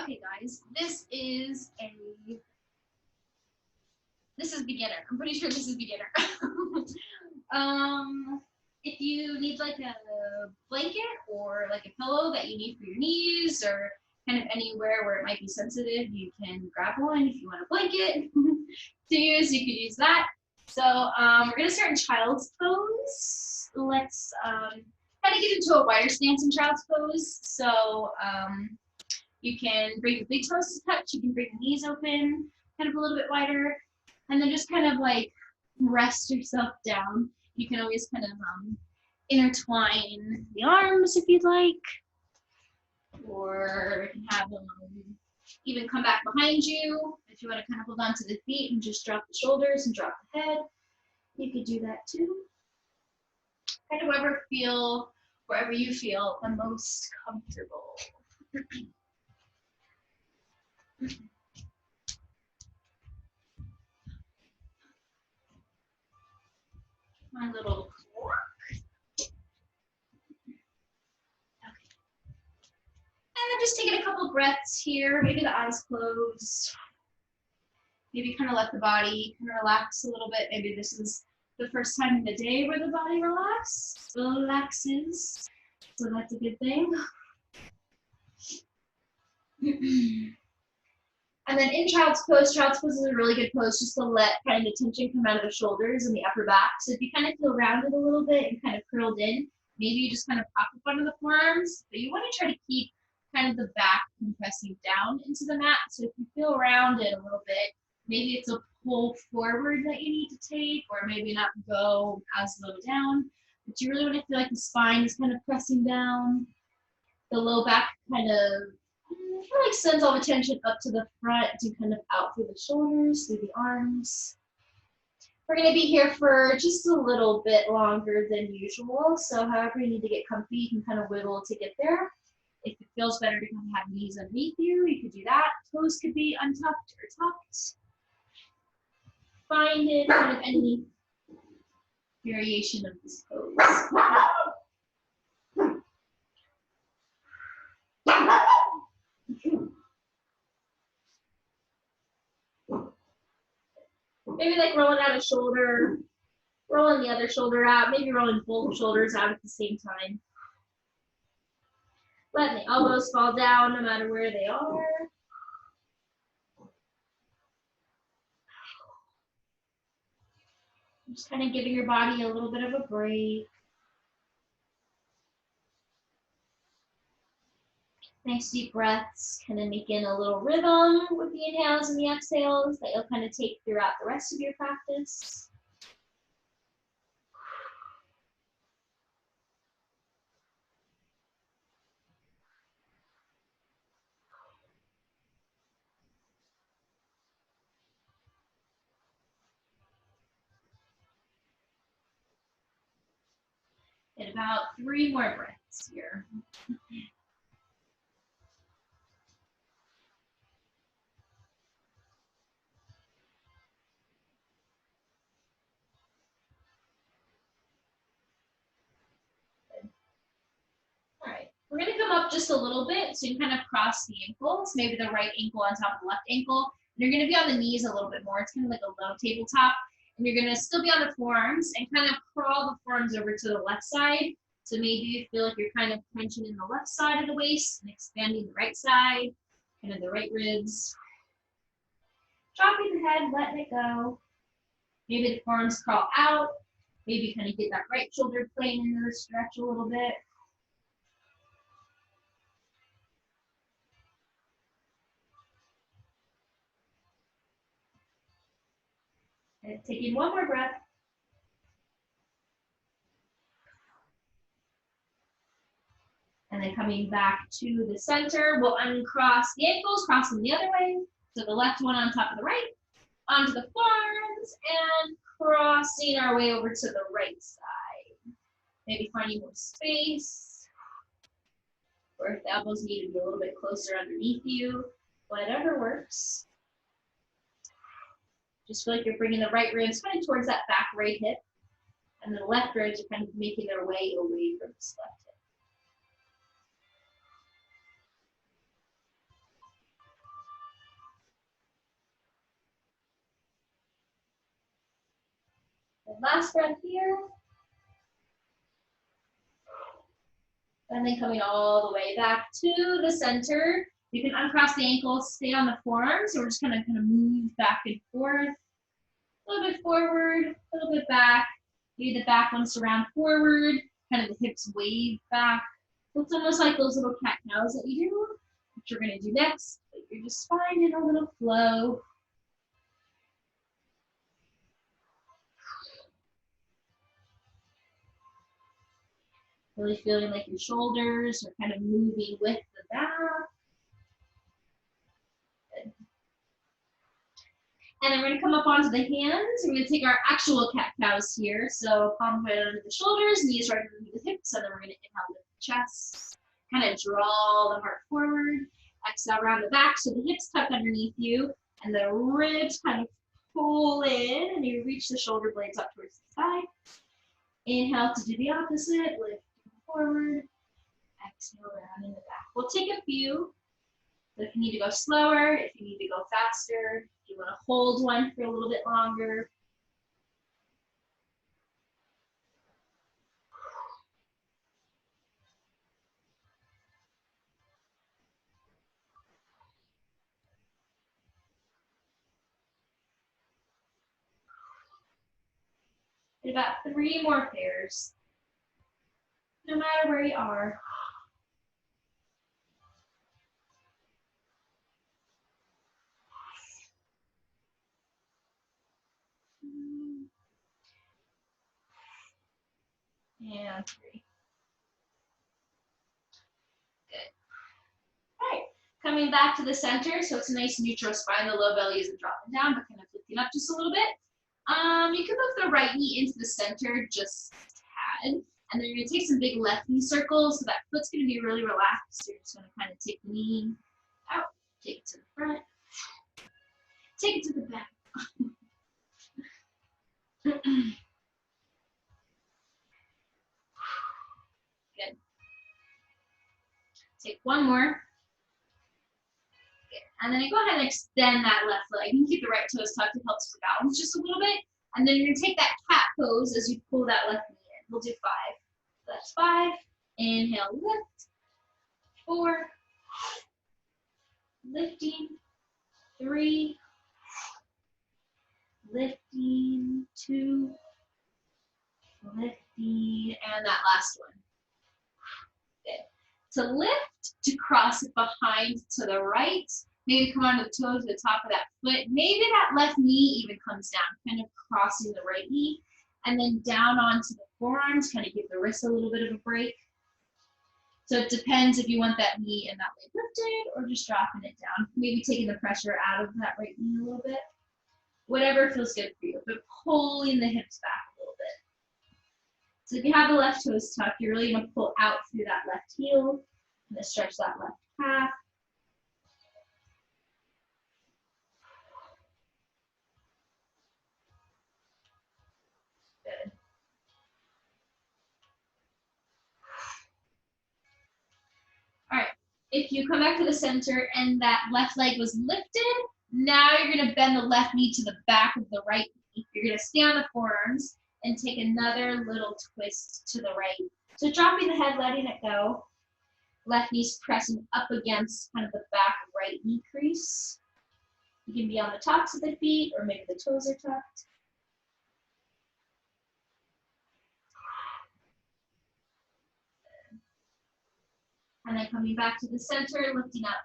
Okay, guys, this is beginner. I'm pretty sure this is beginner. If you need like a blanket or like a pillow that you need for your knees or kind of anywhere where it might be sensitive, you can grab one. If you want a blanket to use, you could use that. So we're gonna start in child's pose. Let's kind of get into a wider stance in child's pose. So you can bring the big toes to touch. You can bring the knees open, kind of a little bit wider, and then just kind of like rest yourself down. You can always kind of intertwine the arms if you'd like, or you can have them even come back behind you if you want to kind of hold on to the feet and just drop the shoulders and drop the head. You could do that too. Kind of wherever you feel the most comfortable. My little clock. Okay. And then just taking a couple breaths here, maybe the eyes closed. Maybe kind of let the body kind of relax a little bit. Maybe this is the first time in the day where the body relaxes. So that's a good thing. And then in child's pose is a really good pose just to let kind of the tension come out of the shoulders and the upper back. So if you kind of feel rounded a little bit and kind of curled in, maybe you just kind of pop up under the forearms, but you want to try to keep kind of the back compressing down into the mat. So if you feel rounded a little bit, maybe it's a pull forward that you need to take, or maybe not go as low down, but you really want to feel like the spine is kind of pressing down. The low back kind of like sends all the tension up to the front and kind of out through the shoulders, through the arms. We're going to be here for just a little bit longer than usual, so however you need to get comfy, you can kind of wiggle to get there. If it feels better to kind of have knees underneath you, you could do that. Toes could be untucked or tucked. Find it, kind of any variation of this pose. Maybe like rolling out a shoulder, rolling the other shoulder out, maybe rolling both shoulders out at the same time. Letting the elbows fall down no matter where they are. Just kind of giving your body a little bit of a break. Nice deep breaths, kind of making a little rhythm with the inhales and the exhales that you'll kind of take throughout the rest of your practice. And about 3 more breaths here. All right, we're gonna come up just a little bit so you can kind of cross the ankles, maybe the right ankle on top of the left ankle. And you're gonna be on the knees a little bit more. It's kind of like a low tabletop. And you're gonna still be on the forearms and kind of crawl the forearms over to the left side. So maybe you feel like you're kind of crunching in the left side of the waist and expanding the right side, kind of the right ribs. Dropping the head, letting it go. Maybe the forearms crawl out. Maybe kind of get that right shoulder plane into the stretch a little bit. And taking one more breath. And then coming back to the center, we'll uncross the ankles, cross them the other way. So the left one on top of the right, onto the forearms, and crossing our way over to the right side. Maybe finding more space, or if the elbows need to be a little bit closer underneath you, whatever works. Just feel like you're bringing the right ribs kind of towards that back right hip, and the left ribs are kind of making their way away from this left hip. And last breath here. And then coming all the way back to the center. You can uncross the ankles, stay on the forearms, or we're just gonna kind of move back and forth. A little bit forward, a little bit back. Maybe the back wants to round forward, kind of the hips wave back. So it's almost like those little cat-cows that you do, which we're gonna do next. But you're just finding a little flow. Really feeling like your shoulders are kind of moving with the back. Good. And then we're gonna come up onto the hands. We're gonna take our actual cat-cows here. So palms right under the shoulders, knees right under the hips, and then we're gonna inhale lift the chest. Kind of draw the heart forward. Exhale around the back, so the hips tuck underneath you, and the ribs kind of pull in, and you reach the shoulder blades up towards the sky. Inhale to do the opposite, lift forward. Exhale around in the back. We'll take a few. So if you need to go slower, if you need to go faster, if you want to hold one for a little bit longer. And about 3 more pairs, no matter where you are. And 3. Good. All right, coming back to the center, so it's a nice neutral spine. The low belly isn't dropping down, but kind of lifting up just a little bit. You can move the right knee into the center just a tad. And then you're going to take some big left knee circles, so that foot's going to be really relaxed. You're just going to kind of take the knee out, take it to the front, take it to the back. Good. Take one more. Good. And then you go ahead and extend that left leg. You can keep the right toes tucked. It helps for balance just a little bit. And then you're going to take that cat pose as you pull that left knee in. We'll do 5. That's 5. Inhale, lift. 4. Lifting. 3. Lifting. 2. Lifting. And that last one. Good. To lift, to cross it behind to the right. Maybe come onto the toes to the top of that foot. Maybe that left knee even comes down, kind of crossing the right knee. And then down onto the forearms, kind of give the wrist a little bit of a break. So it depends if you want that knee and that leg lifted or just dropping it down. Maybe taking the pressure out of that right knee a little bit. Whatever feels good for you, but pulling the hips back a little bit. So if you have the left toes tucked, you're really going to pull out through that left heel and then stretch that left calf. Good. All right, if you come back to the center and that left leg was lifted, now you're going to bend the left knee to the back of the right knee. You're going to stay on the forearms and take another little twist to the right. So dropping the head, letting it go. Left knee's pressing up against kind of the back right knee crease. You can be on the tops of the feet or maybe the toes are tucked. And then coming back to the center, lifting up,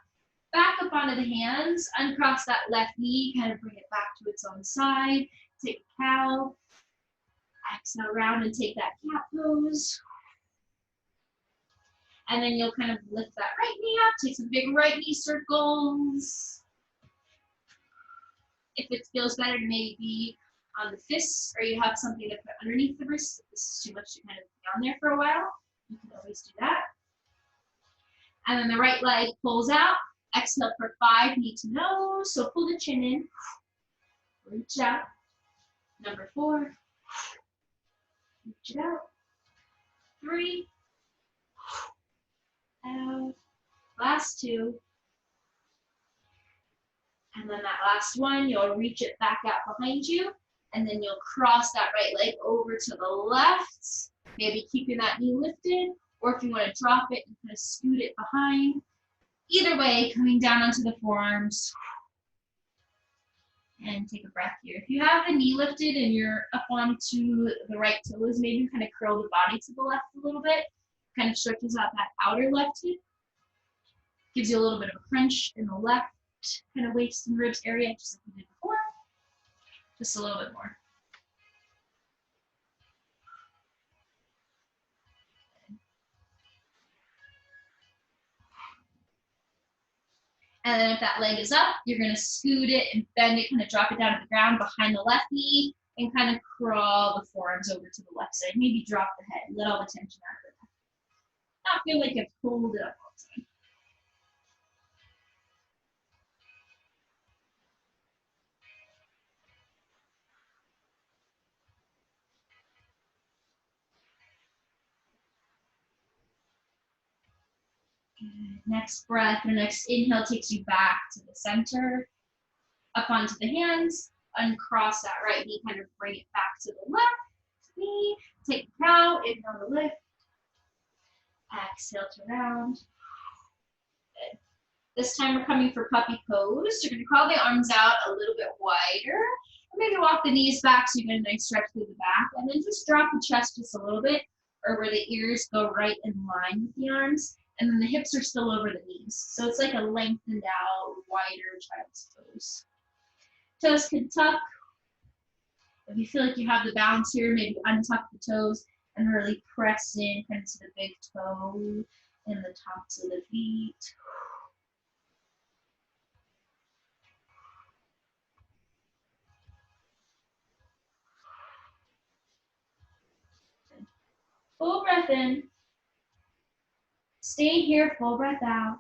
back up onto the hands, uncross that left knee, kind of bring it back to its own side. Take a cow, exhale around and take that cat pose. And then you'll kind of lift that right knee up, take some big right knee circles. If it feels better to maybe on the fists or you have something to put underneath the wrists, if this is too much to kind of be on there for a while, you can always do that. And then the right leg pulls out. Exhale for 5, knee to nose. So pull the chin in. Reach out. Number 4. Reach it out. 3. Out. Last 2. And then that last one, you'll reach it back out behind you. And then you'll cross that right leg over to the left, maybe keeping that knee lifted, or if you want to drop it and kind of scoot it behind. Either way, coming down onto the forearms. And take a breath here. If you have the knee lifted and you're up onto the right toes, maybe kind of curl the body to the left a little bit. Kind of stretches out that outer left hip. Gives you a little bit of a crunch in the left kind of waist and ribs area, just like we did before. Just a little bit more. And then if that leg is up, you're going to scoot it and bend it, kind of drop it down to the ground behind the left knee, and kind of crawl the forearms over to the left side. Maybe drop the head, let all the tension out of it. Not feel like you've pulled it up all the time. Good. Next breath, your next inhale takes you back to the center, up onto the hands, uncross that right knee, kind of bring it back to the left knee, take the cow, inhale to lift, exhale to round. Good. This time we're coming for puppy pose. You're gonna crawl the arms out a little bit wider, or maybe walk the knees back so you get a nice stretch through the back, and then just drop the chest just a little bit, or where the ears go right in line with the arms, and then the hips are still over the knees. So it's like a lengthened out, wider child's pose. Toes can tuck. If you feel like you have the balance here, maybe untuck the toes and really press in kind of to the big toe and the tops of the feet. Full breath in. Stay here, full breath out.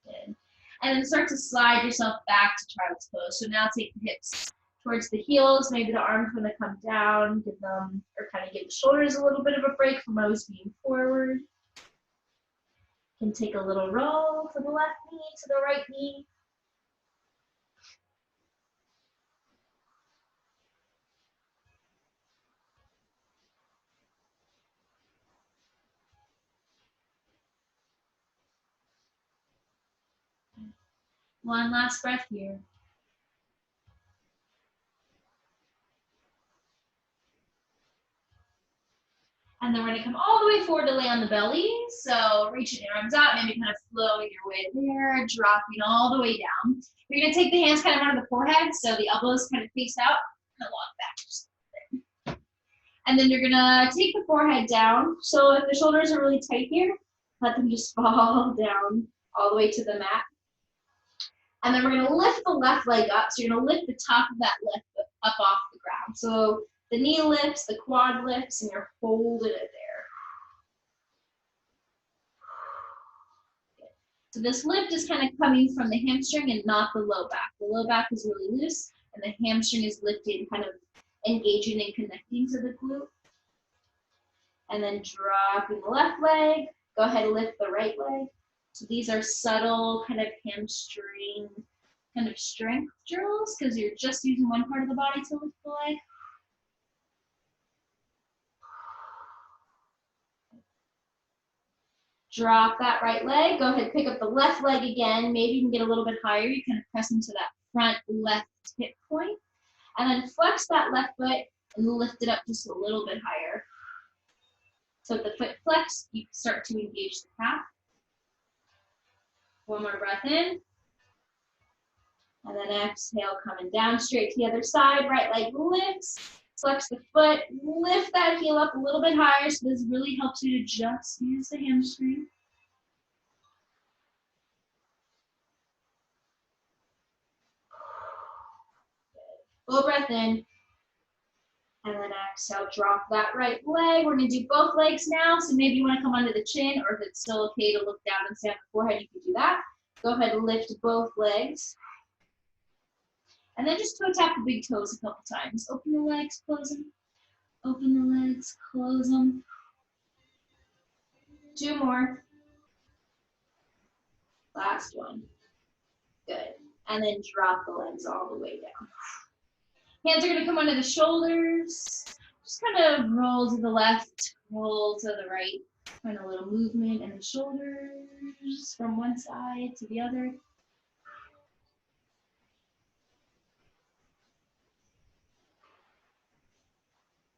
Good. And then start to slide yourself back to child's pose. So now take the hips towards the heels. Maybe the arms want to come down, give them, or kind of give the shoulders a little bit of a break from always being forward. You can take a little roll to the left knee, to the right knee. One last breath here. And then we're gonna come all the way forward to lay on the belly. So reaching your arms out, maybe kind of flowing your way there, dropping all the way down. You're gonna take the hands kind of under the forehead, so the elbows kind of face out, and walk back. And then you're gonna take the forehead down. So if the shoulders are really tight here, let them just fall down all the way to the mat. And then we're gonna lift the left leg up. So you're gonna lift the top of that left foot up off the ground. So the knee lifts, the quad lifts, and you're holding it there. So this lift is kind of coming from the hamstring and not the low back. The low back is really loose, and the hamstring is lifting, kind of engaging and connecting to the glute. And then dropping the left leg. Go ahead and lift the right leg. So these are subtle kind of hamstring kind of strength drills because you're just using one part of the body to lift the leg. Drop that right leg. Go ahead, pick up the left leg again. Maybe you can get a little bit higher. You kind of press into that front left hip point. And then flex that left foot and lift it up just a little bit higher. So with the foot flexed, you start to engage the calf. One more breath in. And then exhale, coming down straight to the other side. Right leg lifts. Flex the foot, lift that heel up a little bit higher. So this really helps you to just use the hamstring. Full breath in. And then exhale, drop that right leg. We're gonna do both legs now. So maybe you wanna come onto the chin, or if it's still okay to look down and stay on the forehead, you can do that. Go ahead and lift both legs. And then just toe tap the big toes a couple times. Open the legs, close them. Open the legs, close them. 2 more. Last one. Good. And then drop the legs all the way down. Hands are gonna come under the shoulders. Just kind of roll to the left, roll to the right. Find a little movement in the shoulders from one side to the other.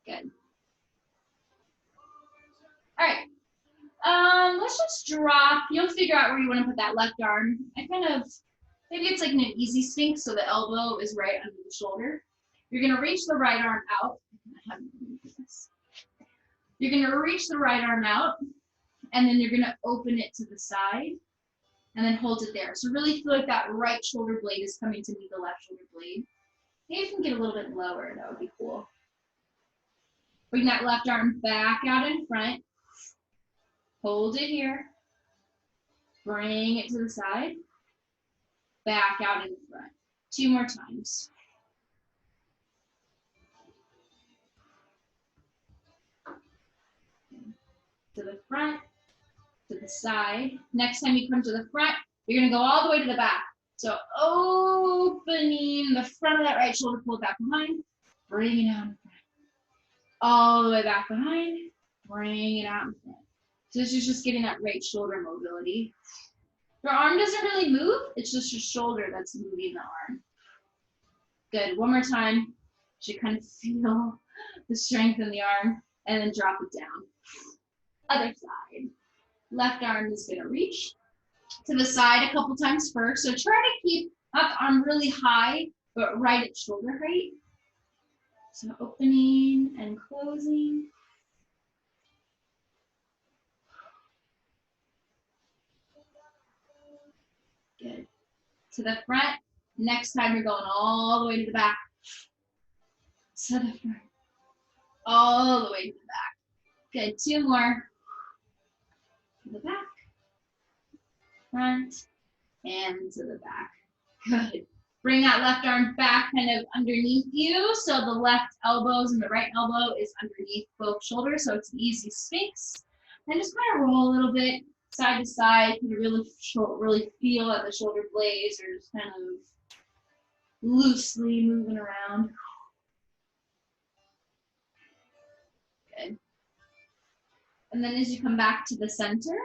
Good. All right. Let's just drop. You'll figure out where you want to put that left arm. Maybe it's like in an easy sphinx, so the elbow is right under the shoulder. You're gonna reach the right arm out. You're gonna reach the right arm out, and then you're gonna open it to the side, and then hold it there. So really feel like that right shoulder blade is coming to meet the left shoulder blade. Maybe you can get a little bit lower, that would be cool. Bring that left arm back out in front. Hold it here. Bring it to the side. Back out in front. 2 more times. To the front, to the side. Next time you come to the front, you're gonna go all the way to the back. So opening the front of that right shoulder, pull it back behind, bring it out in front. All the way back behind, bring it out in front. So this is just getting that right shoulder mobility. Your arm doesn't really move, it's just your shoulder that's moving the arm. Good, one more time. You should kind of feel the strength in the arm, and then drop it down. Other side. Left arm is gonna reach to the side a couple times first. So try to keep not the arm really high, but right at shoulder height. So opening and closing. Good. To the front. Next time you're going all the way to the back. To the front. All the way to the back. Good. 2 more. To the back. Front. And to the back. Good. Bring that left arm back kind of underneath you. So the left elbows and the right elbow is underneath both shoulders. So it's an easy sphinx. And just kind of roll a little bit side to side. Kind of really feel that the shoulder blades are just kind of loosely moving around. Good. And then as you come back to the center,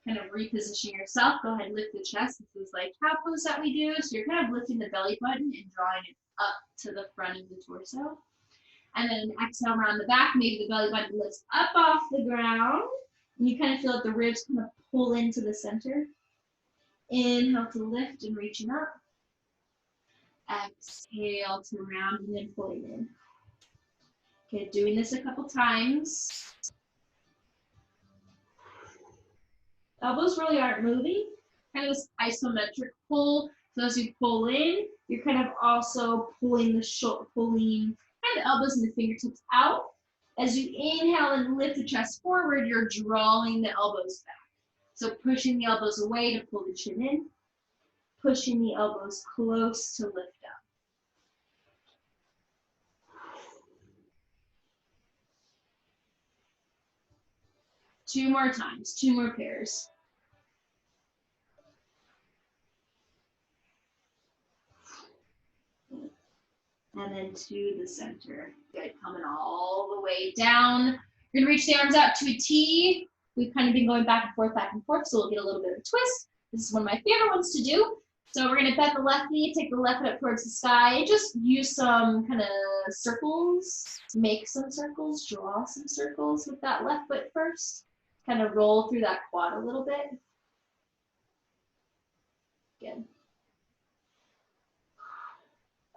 kind of reposition yourself. Go ahead and lift the chest. This is like cow pose that we do. So you're kind of lifting the belly button and drawing it up to the front of the torso. And then exhale around the back. Maybe the belly button lifts up off the ground. And you kind of feel like the ribs kind of pull into the center. Inhale to lift and reaching up. Exhale to round and then pulling in. Okay, doing this a couple times. Elbows really aren't moving. Kind of this isometric pull. So as you pull in, you're kind of also pulling the kind of the elbows and the fingertips out. As you inhale and lift the chest forward, you're drawing the elbows back. So pushing the elbows away to pull the chin in, pushing the elbows close to lift up. Two more times, 2 more pairs. And then to the center. Good, coming all the way down. You're gonna reach the arms out to a T. We've kind of been going back and forth, so we'll get a little bit of a twist. This is one of my favorite ones to do. So we're gonna bend the left knee, take the left foot up towards the sky, and just use some kind of circles, make some circles, draw some circles with that left foot first. Kind of roll through that quad a little bit. Good.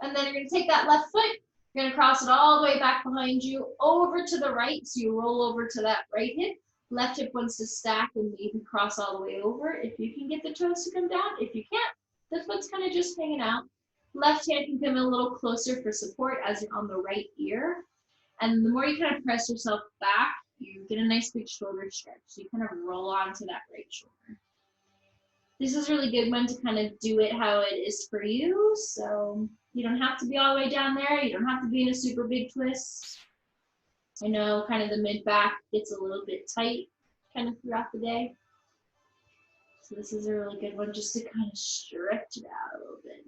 And then you're gonna take that left foot, you're gonna cross it all the way back behind you, over to the right, so you roll over to that right hip. Left hip wants to stack and maybe cross all the way over if you can get the toes to come down. If you can't, the foot's kind of just hanging out. Left hand can come a little closer for support as you're on the right ear. And the more you kind of press yourself back, you get a nice big shoulder stretch. So you kind of roll onto that right shoulder. This is a really good one to kind of do it how it is for you. So you don't have to be all the way down there. You don't have to be in a super big twist. I know kind of the mid back gets a little bit tight kind of throughout the day. So this is a really good one just to kind of stretch it out a little bit.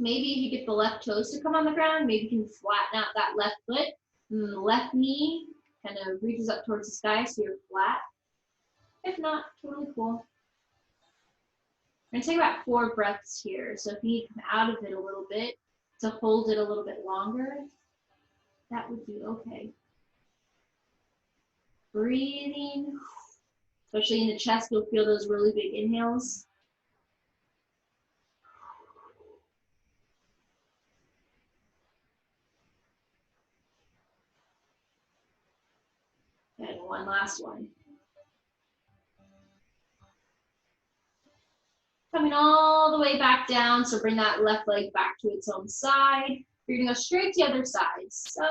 Maybe if you get the left toes to come on the ground, maybe you can flatten out that left foot. And then the left knee kind of reaches up towards the sky so you're flat. If not, totally cool. We're gonna take about 4 breaths here. So if you need to come out of it a little bit to hold it a little bit longer, that would be okay. Breathing, especially in the chest, you'll feel those really big inhales. And one last one. Coming all the way back down, so bring that left leg back to its own side. You're gonna go straight to the other side. So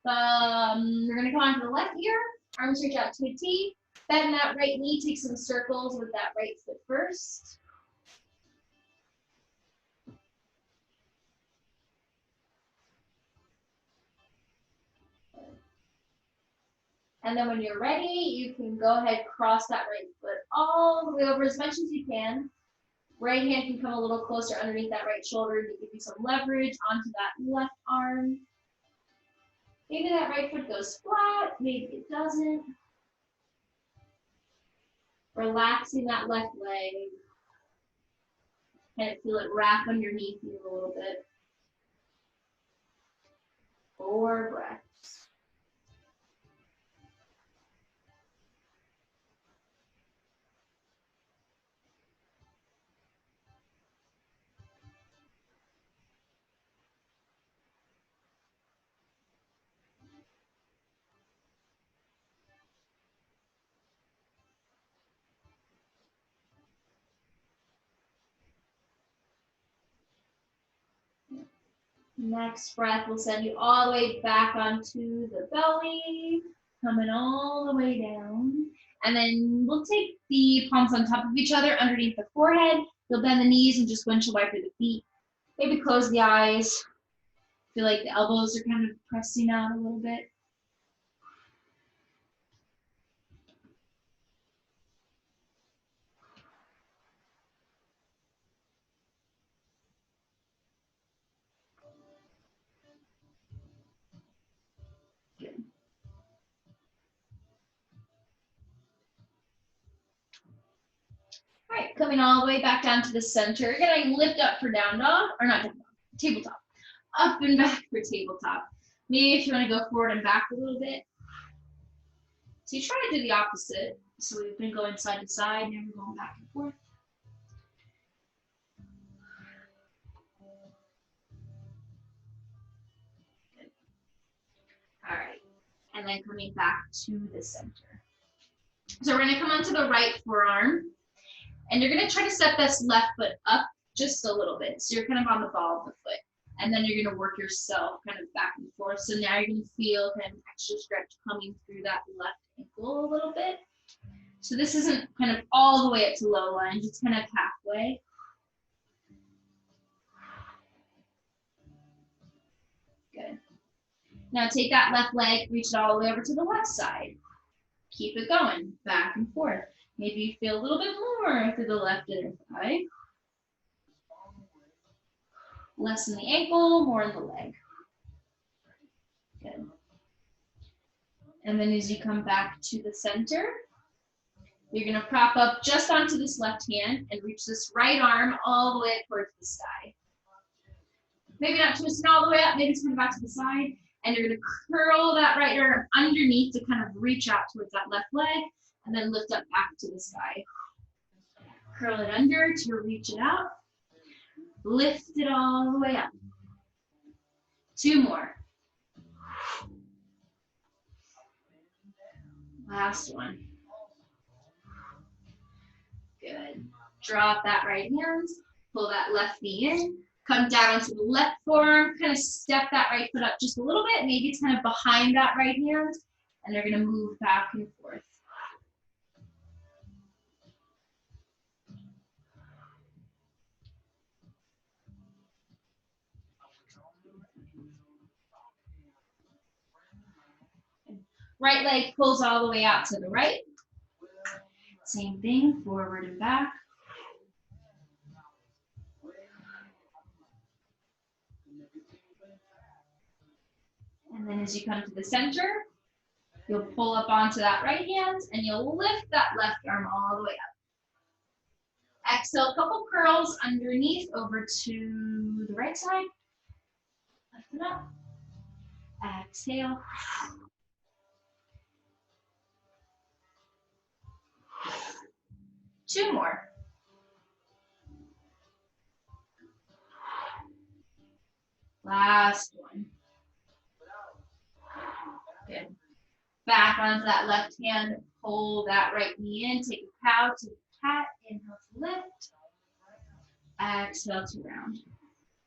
you're gonna come onto the left ear, arms reach out to a T, bend that right knee, take some circles with that right foot first. And then when you're ready, you can go ahead, cross that right foot all the way over as much as you can. Right hand can come a little closer underneath that right shoulder to give you some leverage onto that left arm. Maybe that right foot goes flat, maybe it doesn't. Relaxing that left leg. Kind of feel it wrap underneath you a little bit. 4 breaths. Next breath will send you all the way back onto the belly, coming all the way down. And then we'll take the palms on top of each other underneath the forehead. You'll bend the knees and just windshield wiper the feet. Maybe close the eyes. Feel like the elbows are kind of pressing out a little bit. Good. All right, coming all the way back down to the center. You're gonna lift up for down dog, or not down dog, tabletop. Up and back for tabletop. Maybe if you wanna go forward and back a little bit. So you try to do the opposite. So we've been going side to side, now we're going back and forth. Good. All right, and then coming back to the center. So we're gonna come onto the right forearm, and you're gonna try to step this left foot up just a little bit. So you're kind of on the ball of the foot. And then you're gonna work yourself kind of back and forth. So now you're gonna feel kind of extra stretch coming through that left ankle a little bit. So this isn't kind of all the way up to low lunge, it's kind of halfway. Good. Now take that left leg, reach it all the way over to the left side. Keep it going, back and forth. Maybe you feel a little bit more through the left inner thigh. Less in the ankle, more in the leg. Good. And then as you come back to the center, you're gonna prop up just onto this left hand and reach this right arm all the way towards the sky. Maybe not twisting all the way up, maybe it's coming back to the side. And you're gonna curl that right arm underneath to kind of reach out towards that left leg and then lift up back to the sky. Curl it under to reach it out. Lift it all the way up. 2 more. Last one. Good. Drop that right hand, pull that left knee in, come down onto the left forearm, kind of step that right foot up just a little bit, maybe it's kind of behind that right hand, and they're gonna move back and forth. Right leg pulls all the way out to the right. Same thing, forward and back. And then as you come to the center, you'll pull up onto that right hand and you'll lift that left arm all the way up. Exhale, a couple curls underneath over to the right side. Lift it up. Exhale. Two more. Last one. Good. Back onto that left hand. Pull that right knee in. Take a cow to the cat. Inhale to lift. Exhale to round.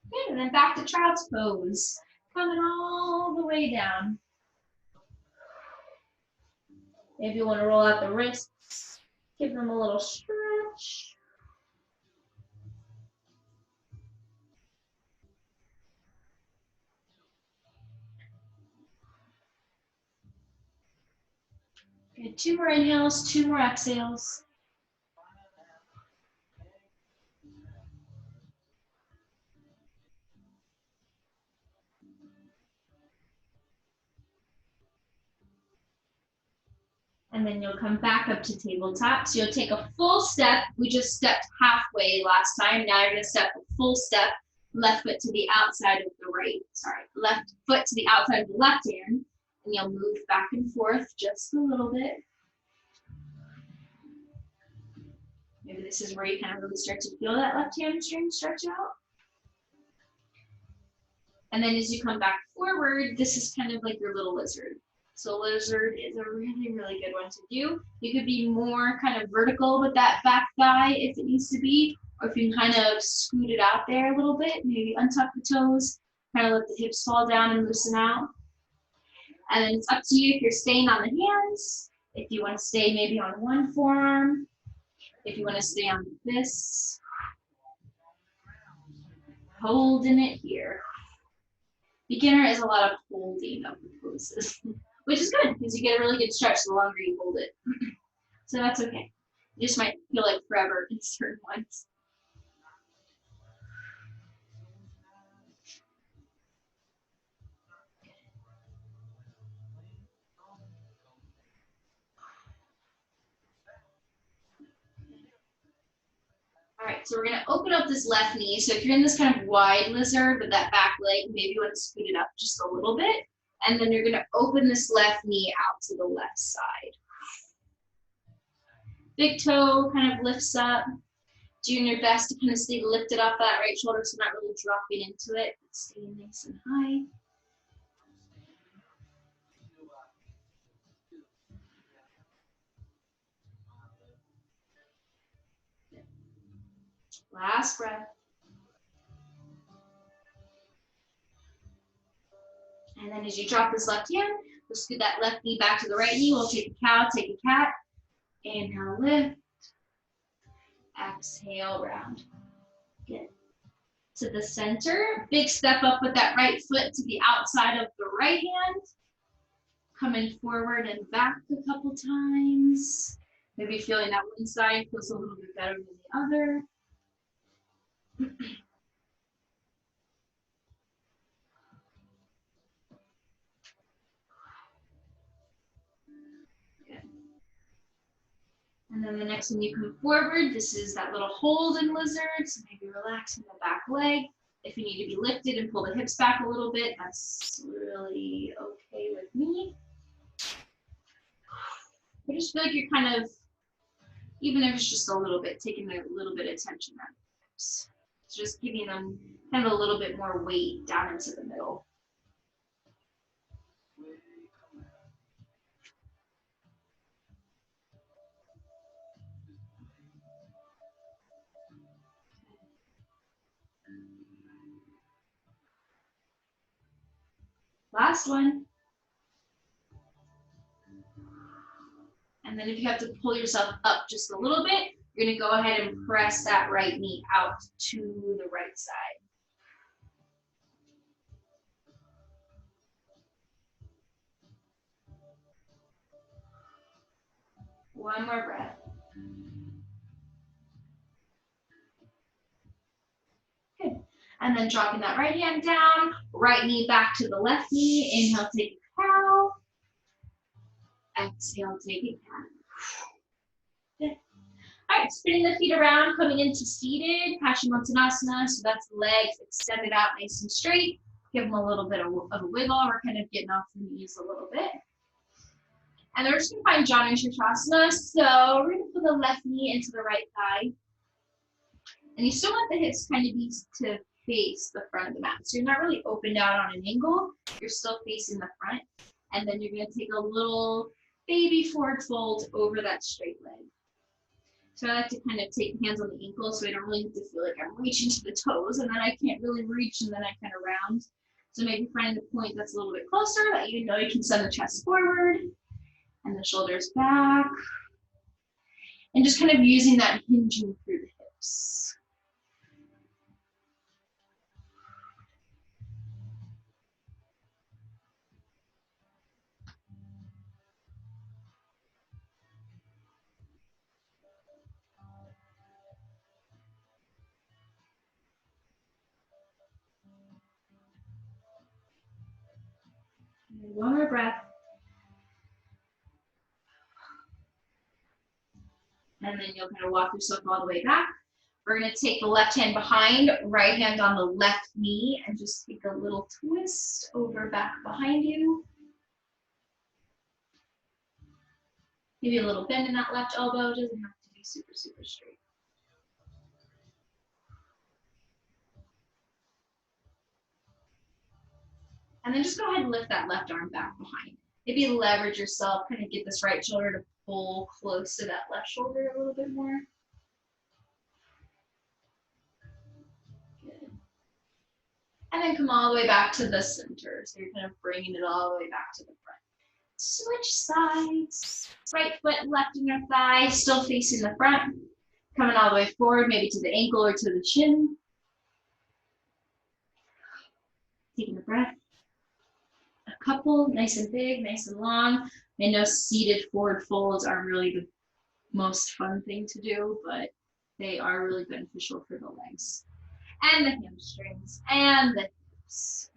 Good. And then back to child's pose. Coming all the way down. If you want to roll out the wrists, give them a little stretch. Good. Two more inhales, two more exhales. And then you'll come back up to tabletop. So you'll take a full step. We just stepped halfway last time. Now you're gonna step a full step, left foot to the outside of the right, left foot to the outside of the left hand. And you'll move back and forth just a little bit. Maybe this is where you kind of really start to feel that left hamstring stretch out. And then as you come back forward, this is kind of like your little lizard. So lizard is a really, really good one to do. You could be more kind of vertical with that back thigh if it needs to be, or if you can kind of scoot it out there a little bit, maybe untuck the toes, kind of let the hips fall down and loosen out. And then it's up to you if you're staying on the hands, if you want to stay maybe on one forearm, if you want to stay on this, holding it here. Beginner is a lot of holding of the poses, which is good because you get a really good stretch the longer you hold it. So that's okay. You just might feel like forever in certain ones. All right, so we're gonna open up this left knee. So if you're in this kind of wide lizard with that back leg, maybe you want to scoot it up just a little bit. And then you're gonna open this left knee out to the left side. Big toe kind of lifts up. Doing your best to kind of stay lifted off that right shoulder so not really dropping into it, but staying nice and high. Last breath. And then as you drop this left hand, we'll scoot that left knee back to the right knee. We'll take a cow, take a cat. Inhale, lift. Exhale, round. Good. To the center. Big step up with that right foot to the outside of the right hand. Coming forward and back a couple times. Maybe feeling that one side feels a little bit better than the other. And then the next one you come forward, this is that little hold in lizard, so maybe relaxing the back leg. If you need to be lifted and pull the hips back a little bit, that's really okay with me. I just feel like you're kind of, even if it's just a little bit, taking a little bit of tension out of the hips. It's just giving them kind of a little bit more weight down into the middle. Last one. And then if you have to pull yourself up just a little bit, you're gonna go ahead and press that right knee out to the right side. One more breath. Good. And then dropping that right hand down, right knee back to the left knee. Inhale, take a cow. Exhale, take a cat. Good. All right, spinning the feet around, coming into seated, Paschimottanasana. So that's the legs extended out nice and straight. Give them a little bit of a wiggle. We're kind of getting off the knees a little bit. And then we're just going to find Janu Sirsasana. So we're going to put the left knee into the right thigh. And you still want the hips kind of be to face the front of the mat. So you're not really opened out on an angle. You're still facing the front. And then you're going to take a little baby forward fold over that straight leg. So I like to kind of take hands on the ankles so I don't really have to feel like I'm reaching to the toes and then I can't really reach and then I kind of round. So maybe find a point that's a little bit closer that you know you can send the chest forward and the shoulders back. And just kind of using that hinging through the hips. One more breath. And then you'll kind of walk yourself all the way back. We're going to take the left hand behind, right hand on the left knee, and just take a little twist over back behind you. Maybe a little bend in that left elbow. Doesn't have to be super, super straight. And then just go ahead and lift that left arm back behind. Maybe leverage yourself, kind of get this right shoulder to pull close to that left shoulder a little bit more. Good. And then come all the way back to the center. So you're kind of bringing it all the way back to the front. Switch sides. Right foot left in your thigh, still facing the front. Coming all the way forward, maybe to the ankle or to the shin. Taking a breath. A couple, nice and big, nice and long. I know seated forward folds aren't really the most fun thing to do, but they are really beneficial for the legs and the hamstrings and the hips.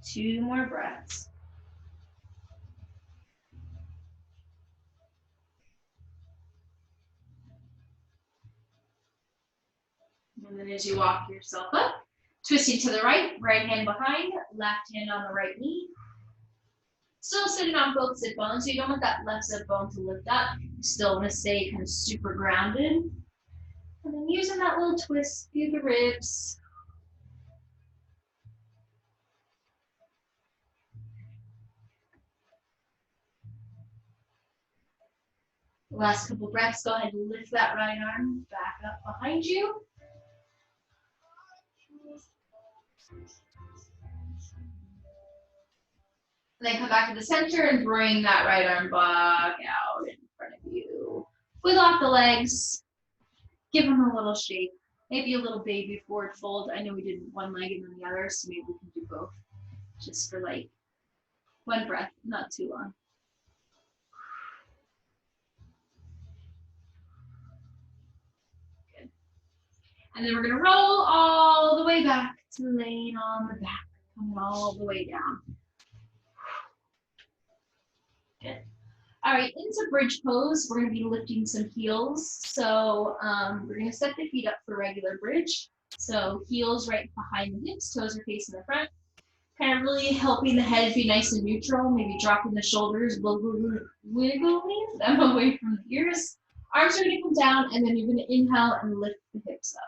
Two more breaths. And then as you walk yourself up, twisting to the right, right hand behind, left hand on the right knee. Still sitting on both sit bones, so you don't want that left sit bone to lift up. You still want to stay kind of super grounded. And then using that little twist through the ribs. Last couple breaths, go ahead and lift that right arm back up behind you. And then come back to the center and bring that right arm back out in front of you. Wiggle off the legs. Give them a little shake. Maybe a little baby forward fold. I know we did one leg and then the other, so maybe we can do both. Just for like one breath, not too long. Good. And then we're gonna roll all the way back to laying on the back, coming all the way down. Good. All right, into bridge pose, we're gonna be lifting some heels. So we're gonna set the feet up for regular bridge. So heels right behind the hips, toes are facing the front. Kind of really helping the head be nice and neutral, maybe dropping the shoulders, wiggling them away from the ears. Arms are gonna come down and then you're gonna inhale and lift the hips up.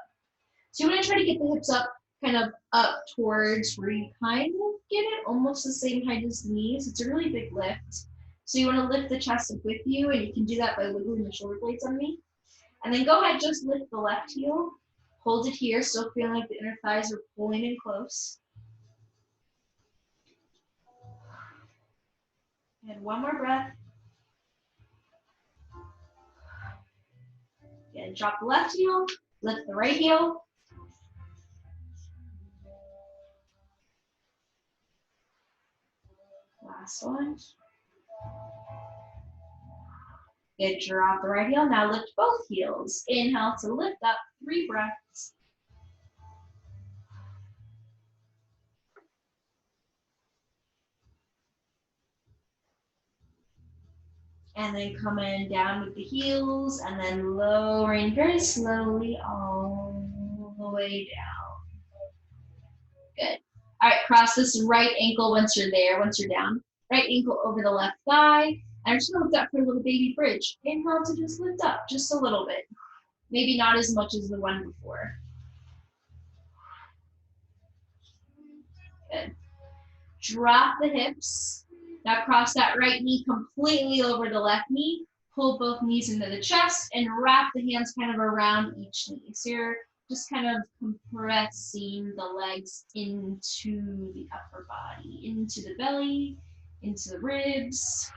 So you wanna try to get the hips up, kind of up towards where you kind of get it almost the same height as the knees. It's a really big lift. So you wanna lift the chest up with you and you can do that by wiggling the shoulder blades on me. And then go ahead, just lift the left heel. Hold it here, still feeling like the inner thighs are pulling in close. And one more breath. Again, drop the left heel, Lift the right heel. Last one. Good, drop the right heel. Now lift both heels. Inhale to lift up, 3 breaths. And then coming down with the heels and then lowering very slowly all the way down. Good. All right, cross this right ankle once you're there, once you're down. Right ankle over the left thigh. And I'm just gonna lift up for a little baby bridge. Inhale to just lift up, just a little bit. Maybe not as much as the one before. Good. Drop the hips. Now cross that right knee completely over the left knee. Pull both knees into the chest and wrap the hands kind of around each knee. So you're just kind of compressing the legs into the upper body, into the belly, into the ribs.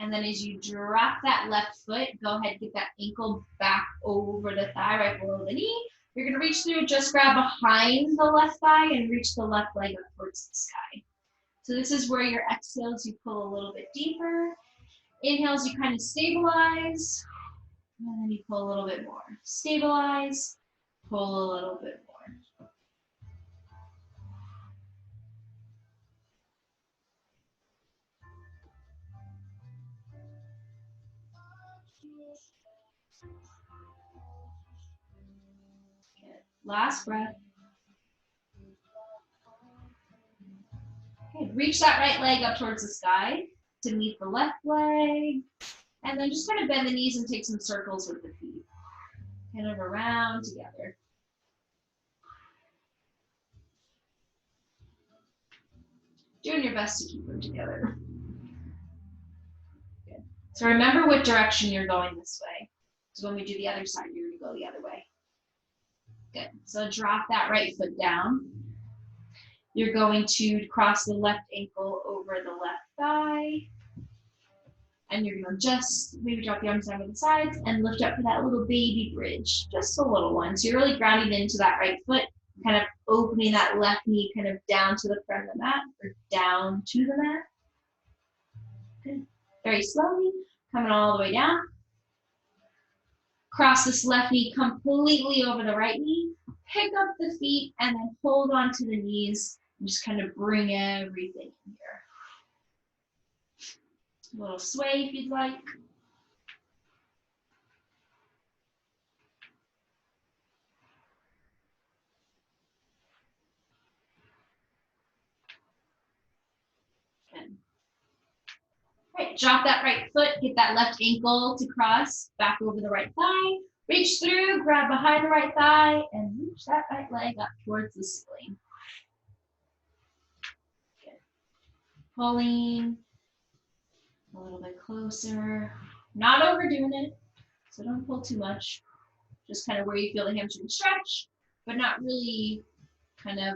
And then as you drop that left foot, go ahead and get that ankle back over the thigh right below the knee. You're gonna reach through, just grab behind the left thigh and reach the left leg up towards the sky. So this is where your exhales, you pull a little bit deeper. Inhales, you kind of stabilize. And then you pull a little bit more. Stabilize, pull a little bit more. Good. Last breath. Okay, reach that right leg up towards the sky to meet the left leg. And then just kind of bend the knees and take some circles with the feet. Kind of around together. Doing your best to keep them together. Good. So remember what direction you're going this way. So when we do the other side, you're gonna go the other way. Good. So drop that right foot down. You're going to cross the left ankle over the left thigh. And you're gonna just maybe drop the arms down to the sides and lift up for that little baby bridge, just a little one. So you're really grounding into that right foot, kind of opening that left knee kind of down to the front of the mat or down to the mat. Good. Very slowly, coming all the way down. Cross this left knee completely over the right knee. Pick up the feet and then hold on to the knees and just kind of bring everything in here. A little sway if you'd like. Good. All right, drop that right foot, get that left ankle to cross back over the right thigh. Reach through, grab behind the right thigh, and reach that right leg up towards the ceiling. Good. Pulling a little bit closer. Not overdoing it, so don't pull too much. Just kind of where you feel the hamstring stretch, but not really kind of,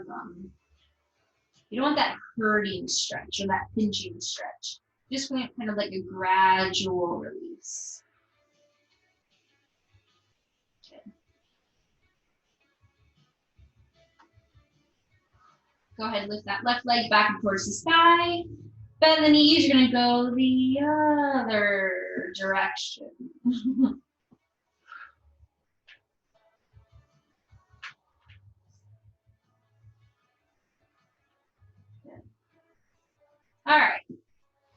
you don't want that hurting stretch or that pinching stretch. Just want kind of like a gradual release. Okay. Go ahead, lift that left leg back and towards the sky. Bend the knees, you're gonna go the other direction. All right,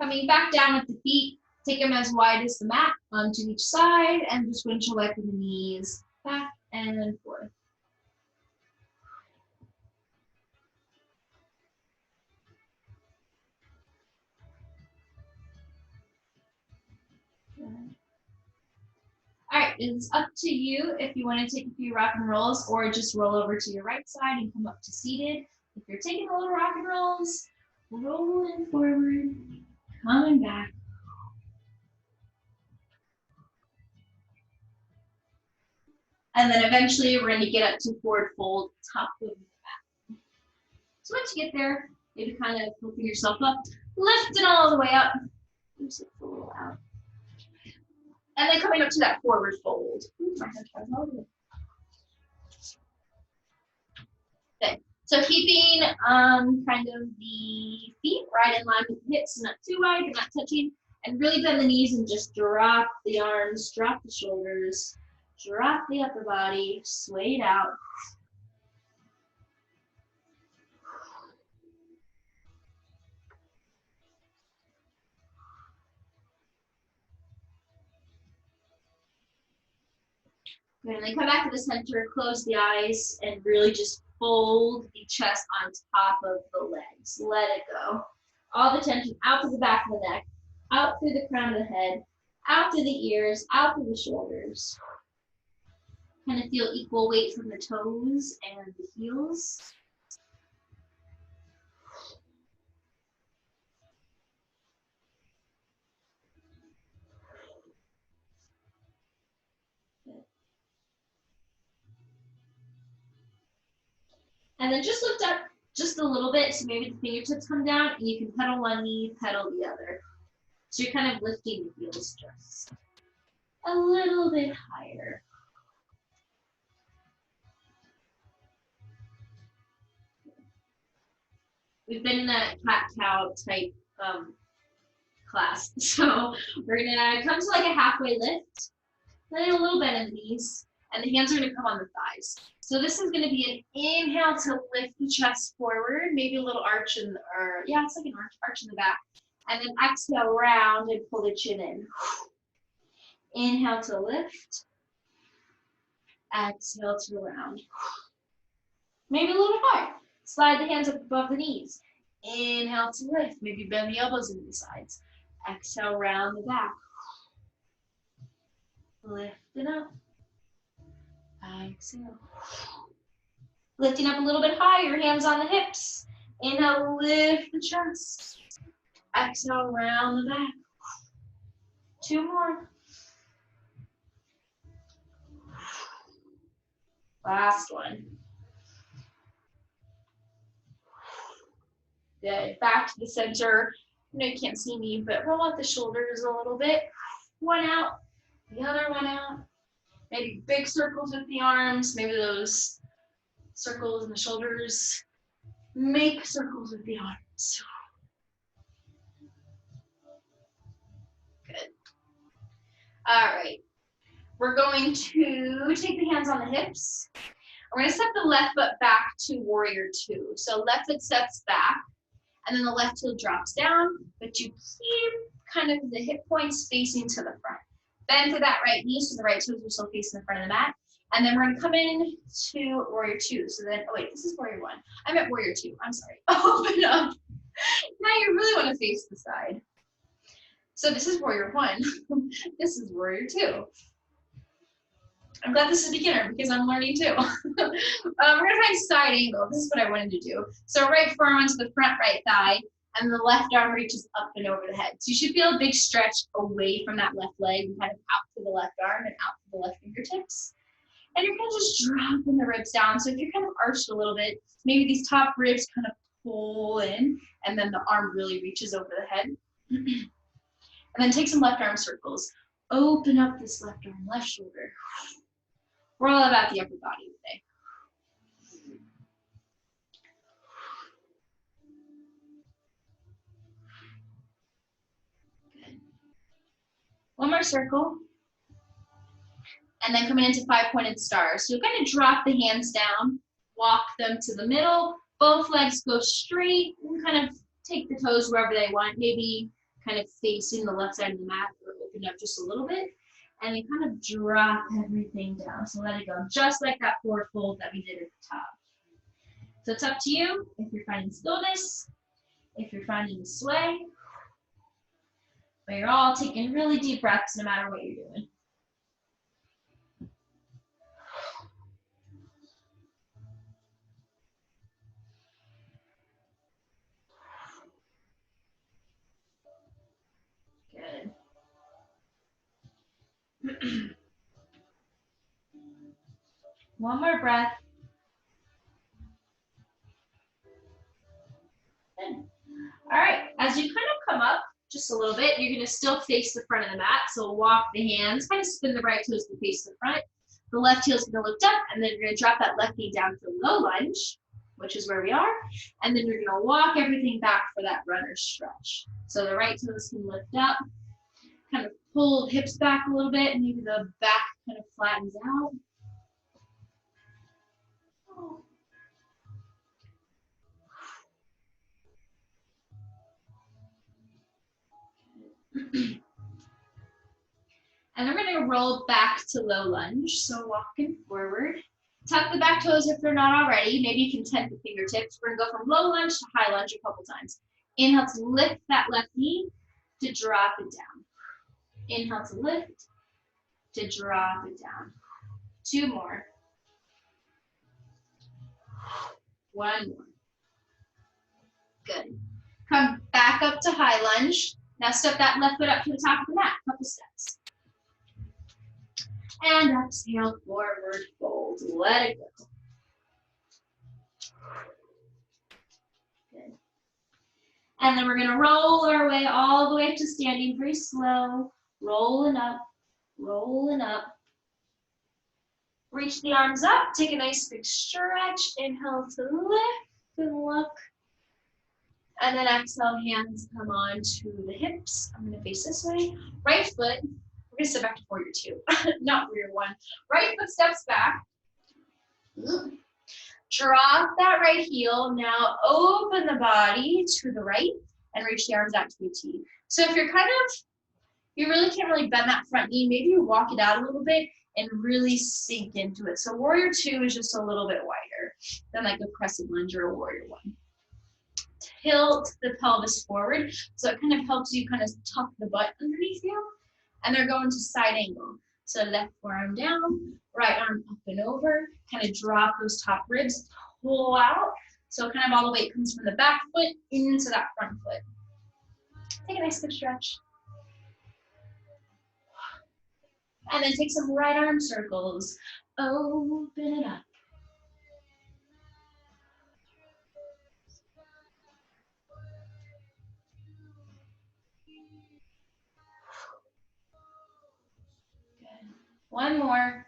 coming back down with the feet, take them as wide as the mat onto each side and just windshield wipe the knees back and forth. All right, it's up to you if you want to take a few rock and rolls or just roll over to your right side and come up to seated. If you're taking a little rock and rolls, rolling forward, coming back. And then eventually we're going to get up to forward fold, top of the mat. So once you get there, maybe kind of lifting yourself up, lift it all the way up. Oops, it's a little out. And then coming up to that forward fold. Good. So keeping kind of the feet right in line with the hips, not too wide, but not touching, and really bend the knees and just drop the arms, drop the shoulders, drop the upper body, sway it out. Good, and then come back to the center, close the eyes, and really just fold the chest on top of the legs. Let it go. All the tension out to the back of the neck, out through the crown of the head, out through the ears, out through the shoulders. Kind of feel equal weight from the toes and the heels. And then just lift up just a little bit, so maybe the fingertips come down, and you can pedal one knee, pedal the other. So you're kind of lifting the heels just a little bit higher. We've been in a cat-cow type class, so we're gonna come to like a halfway lift, then a little bend in the knees, and the hands are gonna come on the thighs. So this is gonna be an inhale to lift the chest forward, maybe a little arch in, or yeah, it's like an arch in the back. And then exhale, round and pull the chin in. Inhale to lift. Exhale to round. Maybe a little higher. Slide the hands up above the knees. Inhale to lift. Maybe bend the elbows into the sides. Exhale, round the back. Lift it up. Exhale. Lifting up a little bit higher, hands on the hips. Inhale, lift the chest. Exhale, round the back. Two more. Last one. Good. Back to the center. I know you can't see me, but roll out the shoulders a little bit. One out, the other one out. Maybe big circles with the arms. Maybe those circles in the shoulders. Make circles with the arms. Good. All right. We're going to take the hands on the hips. We're going to step the left foot back to warrior two. So left foot steps back, and then the left heel drops down, but you keep kind of the hip points facing to the front. Bend to that right knee, so the right toes are still facing the front of the mat. And then we're going to come in to warrior two. So then, oh wait, this is warrior one. I'm at warrior two. I'm sorry. Open up. Now you really want to face the side. So this is warrior one. This is warrior two. I'm glad this is a beginner because I'm learning too. We're gonna find side angle. This is what I wanted to do. So right forearm onto the front right thigh, and the left arm reaches up and over the head. So you should feel a big stretch away from that left leg and kind of out to the left arm and out to the left fingertips. And you're kind of just dropping the ribs down. So if you're kind of arched a little bit, maybe these top ribs kind of pull in, and then the arm really reaches over the head. And then take some left arm circles. Open up this left arm, left shoulder. We're all about the upper body today. Good. One more circle. And then coming into five-pointed stars. So you'll kind of drop the hands down, walk them to the middle. Both legs go straight and kind of take the toes wherever they want. Maybe kind of facing the left side of the mat or open up just a little bit. And then kind of drop everything down. So let it go, just like that forward fold that we did at the top. So it's up to you if you're finding stillness, if you're finding the sway, but you're all taking really deep breaths no matter what you're doing. Good. One more breath. All right, as you kind of come up just a little bit, you're gonna still face the front of the mat. So walk the hands, kind of spin the right toes to face the front. The left heel is gonna lift up, and then you're gonna drop that left knee down for low lunge, which is where we are. And then you're gonna walk everything back for that runner stretch. So the right toes can lift up, kind of pull hips back a little bit, and maybe the back kind of flattens out. And then we're gonna roll back to low lunge. So walking forward. Tuck the back toes if they're not already. Maybe you can tent the fingertips. We're gonna go from low lunge to high lunge a couple times. Inhale to lift that left knee, to drop it down. Inhale to lift, to drop it down. 2 more. 1 more. Good. Come back up to high lunge. Now step that left foot up to the top of the mat, couple steps. And exhale, forward fold. Let it go. Good. And then we're gonna roll our way all the way up to standing, very slow. Rolling up, rolling up. Reach the arms up, take a nice big stretch. Inhale to lift and look. And then exhale, hands come on to the hips. I'm gonna face this way. Right foot, we're gonna step back to warrior 2, not warrior 1. Right foot steps back. Drop that right heel. Now open the body to the right and reach the arms out to a T. So if you're you really can't really bend that front knee, maybe you walk it out a little bit and really sink into it. So warrior 2 is just a little bit wider than like a crescent lunge or a warrior 1. Tilt the pelvis forward, so it kind of helps you kind of tuck the butt underneath you. And they're going to side angle. So left forearm down, right arm up and over, kind of drop those top ribs, pull out. So kind of all the weight comes from the back foot into that front foot. Take a nice good stretch. And then take some right arm circles. Open it up. Good. 1 more.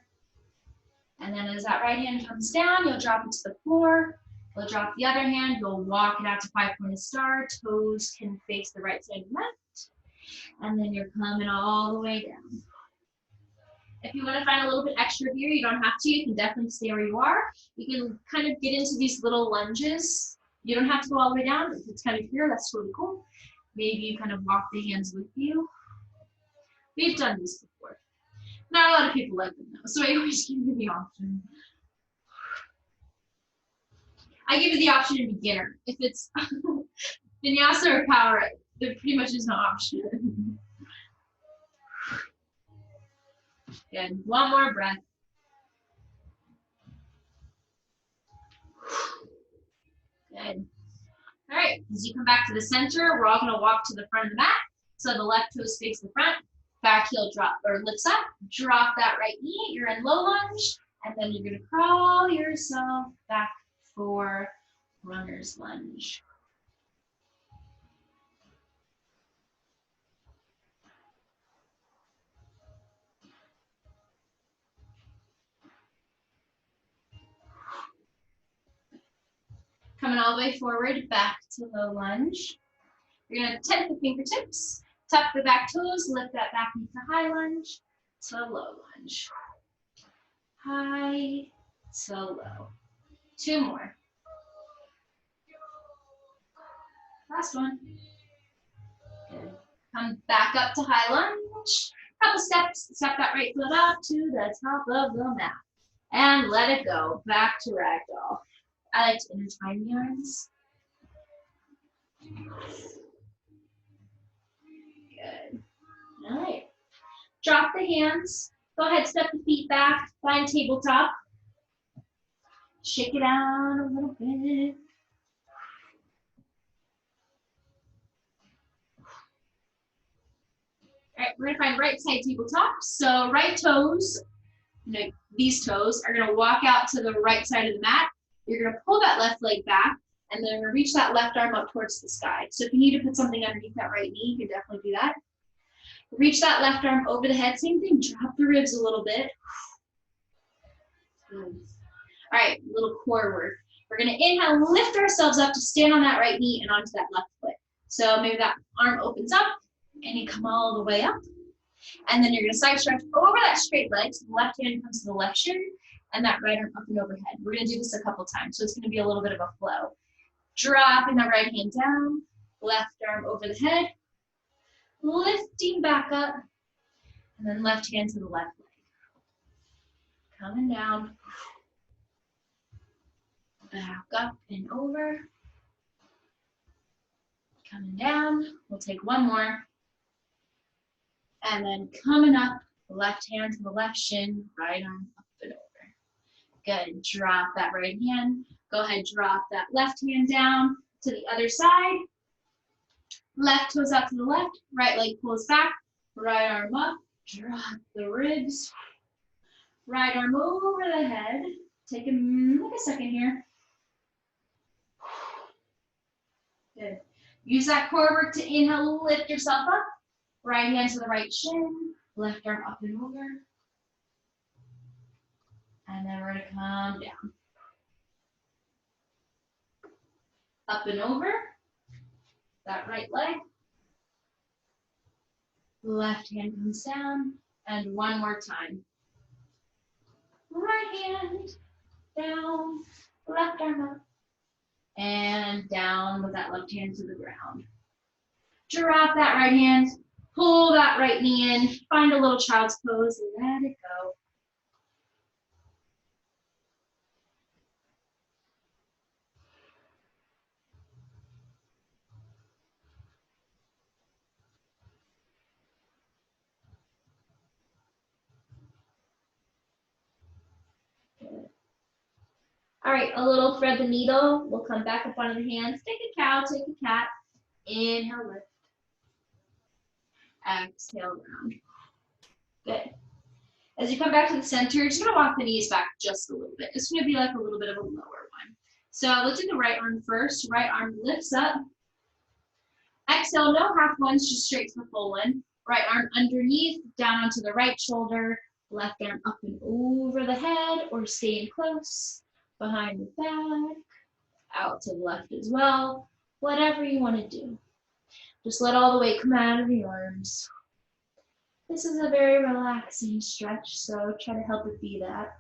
And then as that right hand comes down, you'll drop it to the floor. You'll drop the other hand. You'll walk it out to 5-pointed star. Toes can face the right side and left. And then you're coming all the way down. If you want to find a little bit extra here, you don't have to. You can definitely stay where you are. You can kind of get into these little lunges. You don't have to go all the way down. If it's kind of here, that's totally cool. Maybe you kind of walk the hands with you. We've done this before. Not a lot of people like them though, so I always give you the option. I give you the option in beginner. If it's vinyasa or power, there pretty much is no option. Good. 1 more breath. Good. All right, as you come back to the center, we're all gonna walk to the front of the mat. So the left toes face the front, back heel drop or lifts up, drop that right knee, you're in low lunge, and then you're gonna crawl yourself back for runner's lunge. Coming all the way forward, back to low lunge. You're gonna tent the fingertips, tuck the back toes, lift that back knee to high lunge, to low lunge. High to low. 2 more. Last one. Good. Come back up to high lunge. Couple steps, step that right foot up to the top of the mat. And let it go, back to ragdoll. I like to intertwine the arms. Good. All right. Drop the hands. Go ahead, step the feet back. Find tabletop. Shake it out a little bit. All right, we're gonna find right side tabletop. So right toes, these toes are gonna walk out to the right side of the mat. You're gonna pull that left leg back, And then reach that left arm up towards the sky. So if you need to put something underneath that right knee, you can definitely do that. Reach that left arm over the head. Same thing, drop the ribs a little bit. All right, little core work. We're gonna inhale, lift ourselves up to stand on that right knee and onto that left foot. So maybe that arm opens up and you come all the way up. And then you're gonna side stretch over that straight leg. So the left hand comes to the left shin and that right arm up and overhead. We're gonna do this a couple times. So it's gonna be a little bit of a flow. Dropping the right hand down, left arm over the head, lifting back up, and then left hand to the left leg. Coming down, back up and over, coming down. We'll take one more. And then coming up, left hand to the left shin, right arm up and over. Good, drop that right hand. Go ahead, drop that left hand down to the other side. Left toes out to the left, right leg pulls back, right arm up, drop the ribs. Right arm over the head. Take like a second here. Good. Use that core work to inhale, lift yourself up. Right hand to the right shin, left arm up and over. And then we're gonna come down. Up and over. That right leg. Left hand comes down. And one more time. Right hand down, left arm up, and down with that left hand to the ground. Drop that right hand, pull that right knee in, find a little child's pose, let it go. All right, a little thread the needle. We'll come back up onto the hands. Take a cow, take a cat. Inhale, lift. Exhale, round. Good. As you come back to the center, you're just gonna walk the knees back just a little bit. It's gonna be like a little bit of a lower one. So let's do the right arm first. Right arm lifts up. Exhale, no half ones, just straight to the full one. Right arm underneath, down onto the right shoulder. Left arm up and over the head or staying close. Behind the back, out to the left as well. Whatever you want to do. Just let all the weight come out of the arms. This is a very relaxing stretch, so try to help it be that.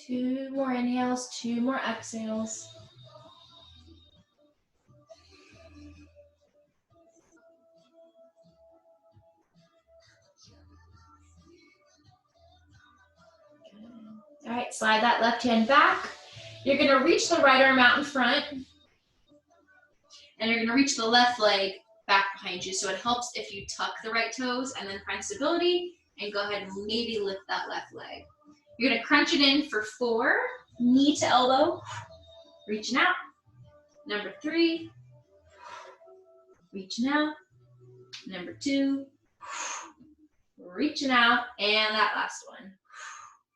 Two more inhales, two more exhales. All right, slide that left hand back. You're gonna reach the right arm out in front. And you're gonna reach the left leg back behind you. So it helps if you tuck the right toes and then find stability and go ahead and maybe lift that left leg. You're gonna crunch it in for 4, knee to elbow, reaching out. Number 3, reaching out. Number 2, reaching out. And that last one.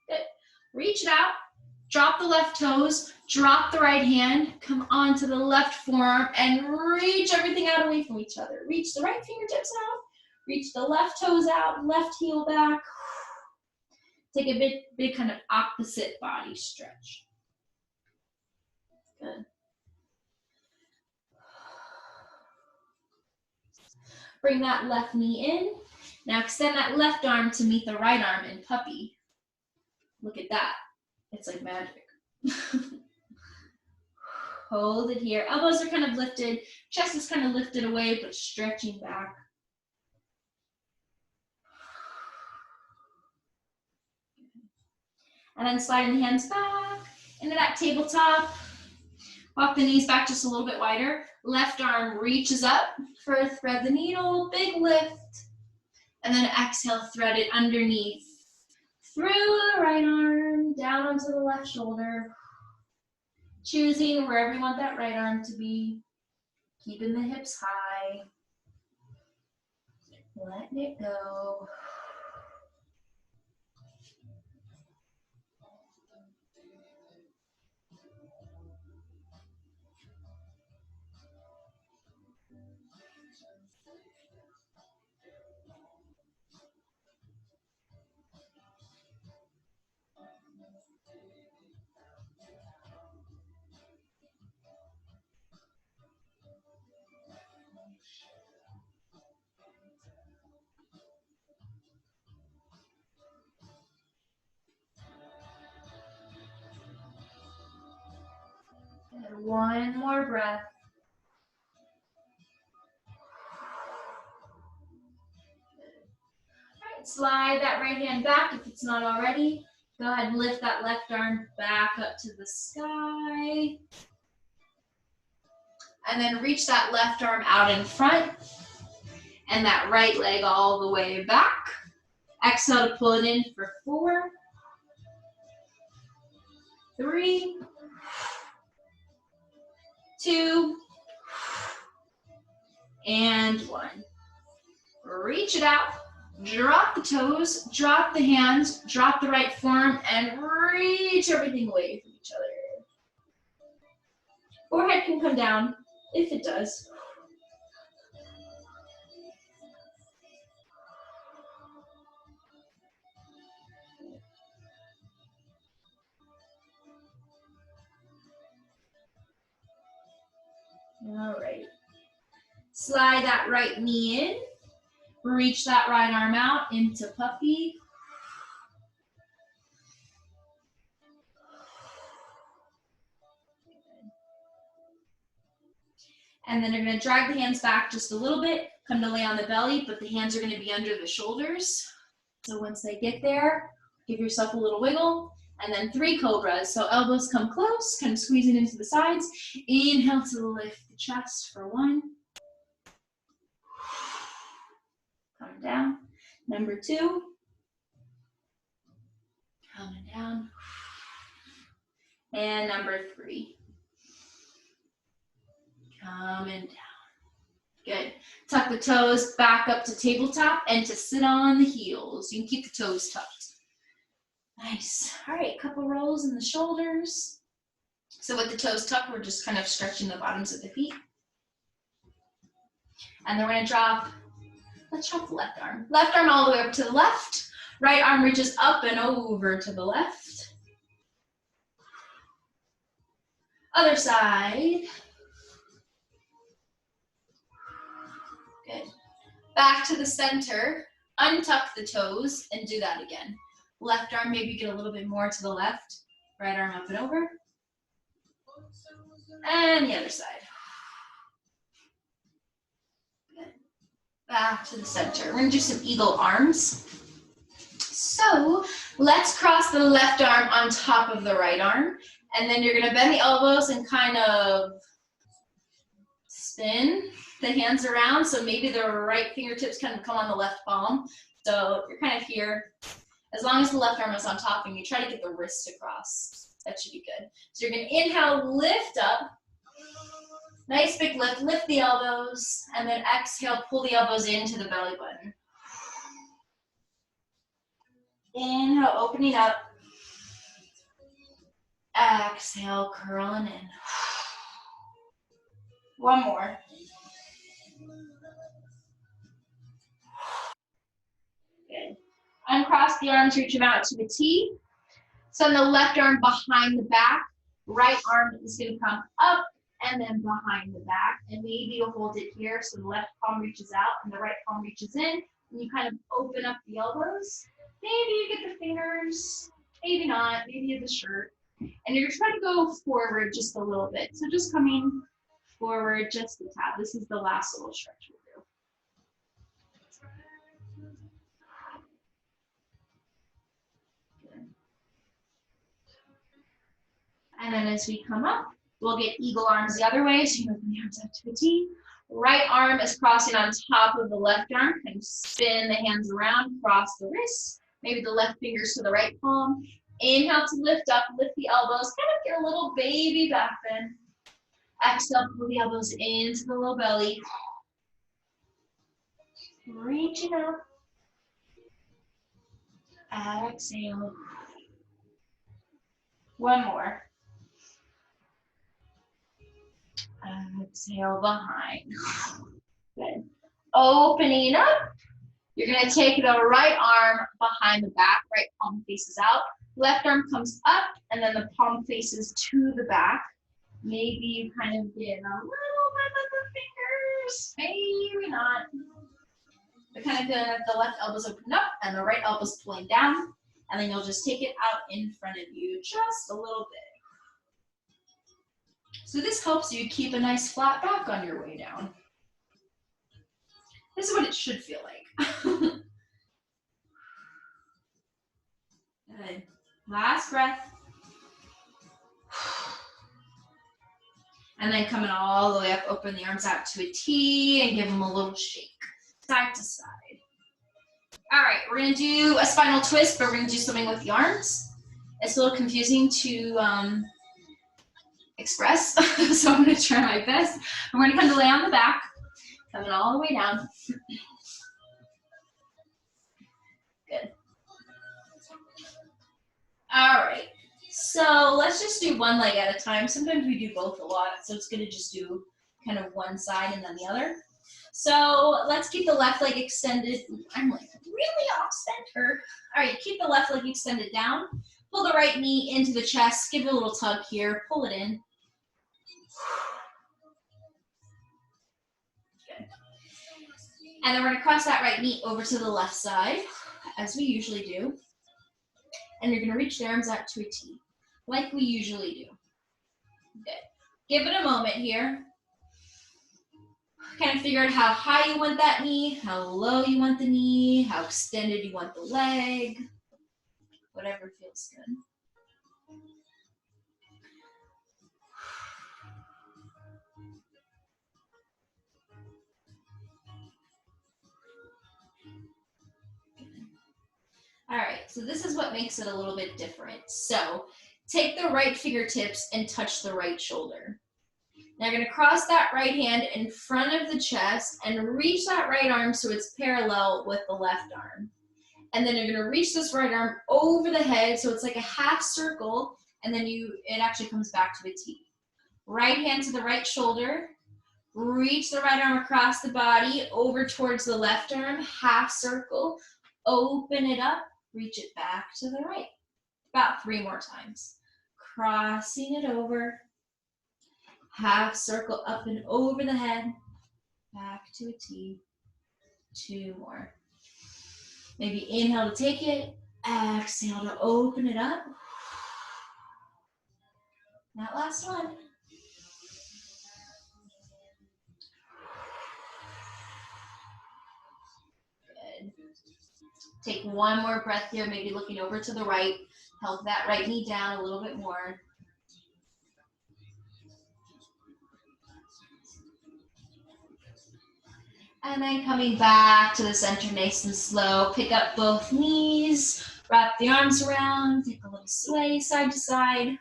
Good. Reach it out, drop the left toes, drop the right hand, come onto the left forearm and reach everything out away from each other. Reach the right fingertips out, reach the left toes out, left heel back. Take a big kind of opposite body stretch. Good. Bring that left knee in. Now extend that left arm to meet the right arm in puppy. Look at that. It's like magic. Hold it here. Elbows are kind of lifted. Chest is kind of lifted away, but stretching back. And then sliding the hands back into that tabletop. Walk the knees back just a little bit wider. Left arm reaches up for thread the needle, big lift. And then exhale, thread it underneath. Through the right arm, down onto the left shoulder. Choosing wherever you want that right arm to be. Keeping the hips high. Letting it go. And one more breath. All right, slide that right hand back if it's not already. Go ahead and lift that left arm back up to the sky. And then reach that left arm out in front. And that right leg all the way back. Exhale to pull it in for 4, 3, 2, and 1. Reach it out. Drop the toes, drop the hands, drop the right forearm, and reach everything away from each other. Forehead can come down if it does. All right. Slide that right knee in. Reach that right arm out into puppy. And then you're going to drag the hands back just a little bit, come to lay on the belly, but the hands are going to be under the shoulders. So once they get there, give yourself a little wiggle, and then 3 cobras. So elbows come close, kind of squeezing into the sides. Inhale to lift the chest for 1. Come down. Number 2. Coming down. And number 3. Coming down. Good. Tuck the toes back up to tabletop and to sit on the heels. You can keep the toes tucked. Nice. All right, couple rolls in the shoulders. So with the toes tucked, we're just kind of stretching the bottoms of the feet. And then we're going to drop, let's drop the left arm. Left arm all the way up to the left. Right arm reaches up and over to the left. Other side. Good. Back to the center. Untuck the toes and do that again. Left arm, maybe get a little bit more to the left. Right arm up and over. And the other side. Good. Back to the center. We're going to do some eagle arms. So let's cross the left arm on top of the right arm. And then you're going to bend the elbows and kind of spin the hands around. So maybe the right fingertips kind of come on the left palm. So you're kind of here. As long as the left arm is on top and you try to get the wrists across, that should be good. So you're going to inhale, lift up. Nice big lift, lift the elbows, and then exhale, pull the elbows into the belly button. Inhale, opening up. Exhale, curling in. One more. Good. Uncross the arms, reach them out to a T. Send the left arm behind the back. Right arm is going to come up and then behind the back. And maybe you'll hold it here so the left palm reaches out and the right palm reaches in. And you kind of open up the elbows. Maybe you get the fingers, maybe not, maybe you have the shirt. And you're trying to go forward just a little bit. So just coming forward just a tad. This is the last little stretch we'll do. And then as we come up, we'll get eagle arms the other way. So you open the arms up to a T. Right arm is crossing on top of the left arm. Kind of spin the hands around, cross the wrists. Maybe the left fingers to the right palm. Inhale to lift up, lift the elbows. Kind of get a little baby back bend. Exhale, pull the elbows into the low belly. Reaching up. Exhale. One more. Exhale behind. Good. Opening up. You're going to take the right arm behind the back. Right palm faces out. Left arm comes up, and then the palm faces to the back. Maybe you kind of get a little bit of the fingers. Maybe not. But kind of the left elbows open up, and the right elbows pulling down. And then you'll just take it out in front of you just a little bit. So this helps you keep a nice flat back on your way down. This is what it should feel like. Good. Last breath. And then coming all the way up, open the arms out to a T and give them a little shake, side to side. All right, we're gonna do a spinal twist, but we're gonna do something with the arms. It's a little confusing to express, so I'm gonna try my best. I'm gonna come to lay on the back, coming all the way down. Good. All right, so let's just do one leg at a time. Sometimes we do both a lot, so it's gonna just do kind of one side and then the other. So let's keep the left leg extended. I'm like really off center. All right, keep the left leg extended down. Pull the right knee into the chest. Give it a little tug here. Pull it in. Good. And then we're gonna cross that right knee over to the left side, as we usually do. And you're gonna reach the arms out to a T, like we usually do. Good. Give it a moment here. Kind of figure out how high you want that knee, how low you want the knee, how extended you want the leg, whatever feels good. All right, so this is what makes it a little bit different. So take the right fingertips and touch the right shoulder. Now you're gonna cross that right hand in front of the chest and reach that right arm so it's parallel with the left arm. And then you're gonna reach this right arm over the head so it's like a half circle, and then it actually comes back to a T. Right hand to the right shoulder, reach the right arm across the body over towards the left arm, half circle, open it up, reach it back to the right. About 3 more times. Crossing it over, half circle up and over the head, back to a T. 2 more. Maybe inhale to take it, exhale to open it up. That last one. Good. Take one more breath here, maybe looking over to the right. Help that right knee down a little bit more. And then coming back to the center nice and slow. Pick up both knees, wrap the arms around, take a little sway side to side.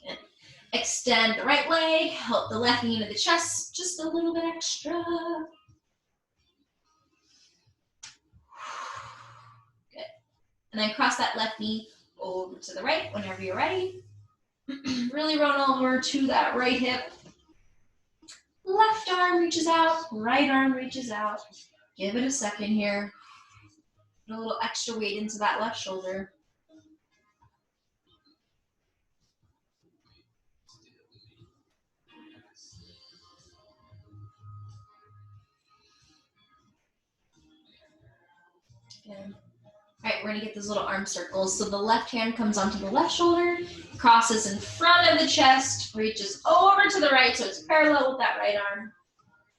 Good. Extend the right leg, help the left knee into the chest, just a little bit extra. Good. And then cross that left knee over to the right whenever you're ready. Really run over to that right hip. Left arm reaches out, right arm reaches out. Give it a second here. Put a little extra weight into that left shoulder. Good. All right, we're gonna get those little arm circles. So the left hand comes onto the left shoulder, crosses in front of the chest, reaches over to the right so it's parallel with that right arm.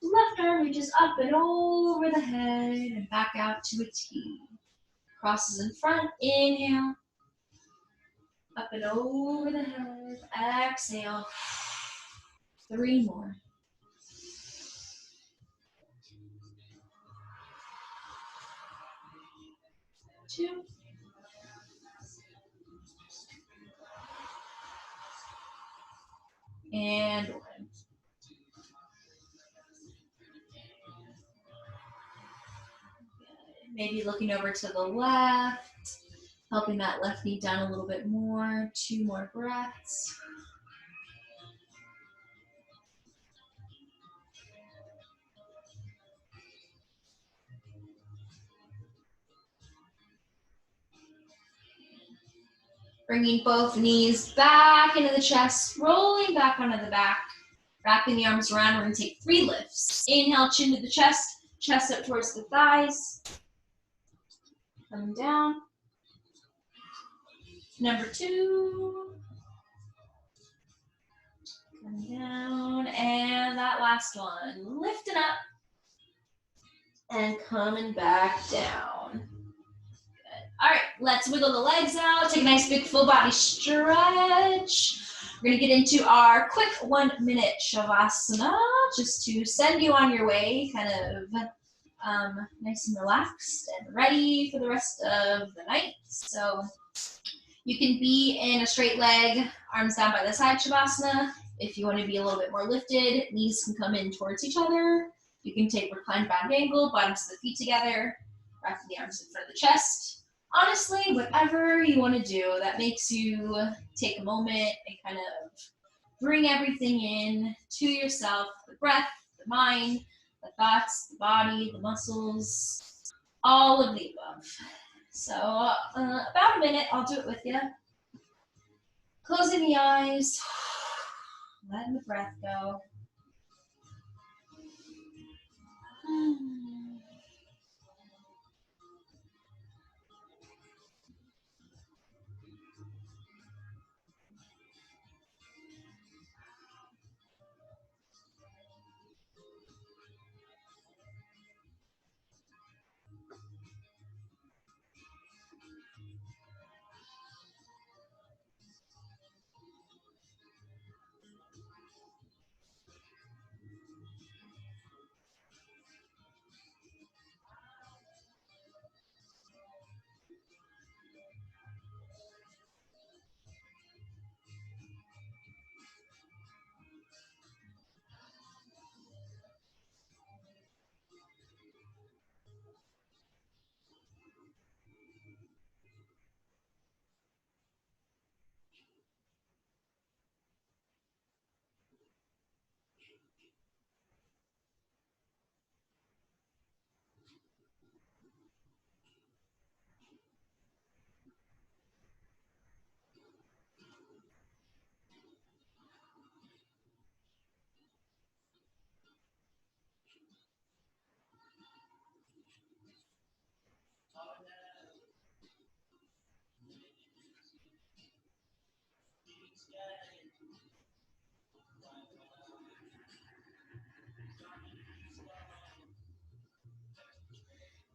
Left arm reaches up and over the head and back out to a T. Crosses in front, inhale. Up and over the head, exhale. 3 more. 2. And 1. Maybe looking over to the left, helping that left knee down a little bit more. 2 more breaths. Bringing both knees back into the chest, rolling back onto the back, wrapping the arms around. We're going to take 3 lifts. Inhale, chin to the chest up towards the thighs. Coming down. Number 2. Coming down. And that last one. Lifting up. And coming back down. Good. All right, let's wiggle the legs out. Take a nice big full body stretch. We're gonna get into our quick 1-minute Shavasana, just to send you on your way, kind of nice and relaxed and ready for the rest of the night. So you can be in a straight leg, arms down by the side Shavasana. If you want to be a little bit more lifted, knees can come in towards each other. You can take reclined bound angle, bottoms of the feet together, wrapping the arms in front of the chest. Honestly, whatever you want to do that makes you take a moment and kind of bring everything in to yourself, the breath, the mind, the thoughts, the body, the muscles, all of the above. So about a minute, I'll do it with you. Closing the eyes, letting the breath go.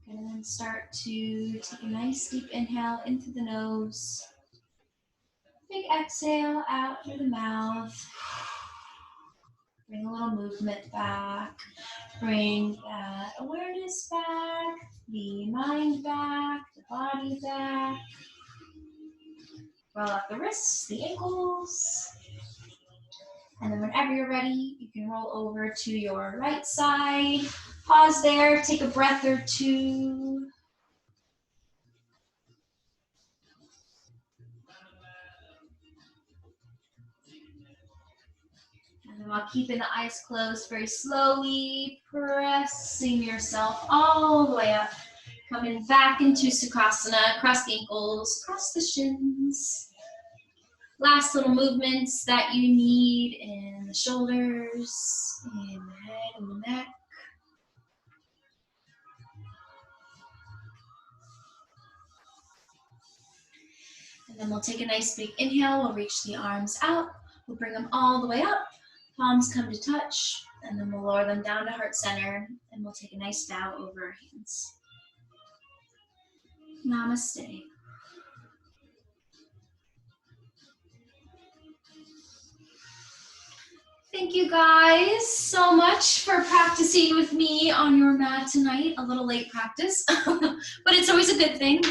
And then start to take a nice deep inhale into the nose. Big exhale out through the mouth. Bring a little movement back. Bring that awareness back, the mind back, the body back. Roll up the wrists, the ankles. And then whenever you're ready, you can roll over to your right side. Pause there, take a breath or 2. And then while keeping the eyes closed, very slowly pressing yourself all the way up. Coming back into Sukhasana, cross the ankles, cross the shins. Last little movements that you need in the shoulders, in the head and the neck. And then we'll take a nice big inhale. We'll reach the arms out. We'll bring them all the way up. Palms come to touch. And then we'll lower them down to heart center. And we'll take a nice bow over our hands. Namaste. Thank you guys so much for practicing with me on your mat tonight. A little late practice, but it's always a good thing.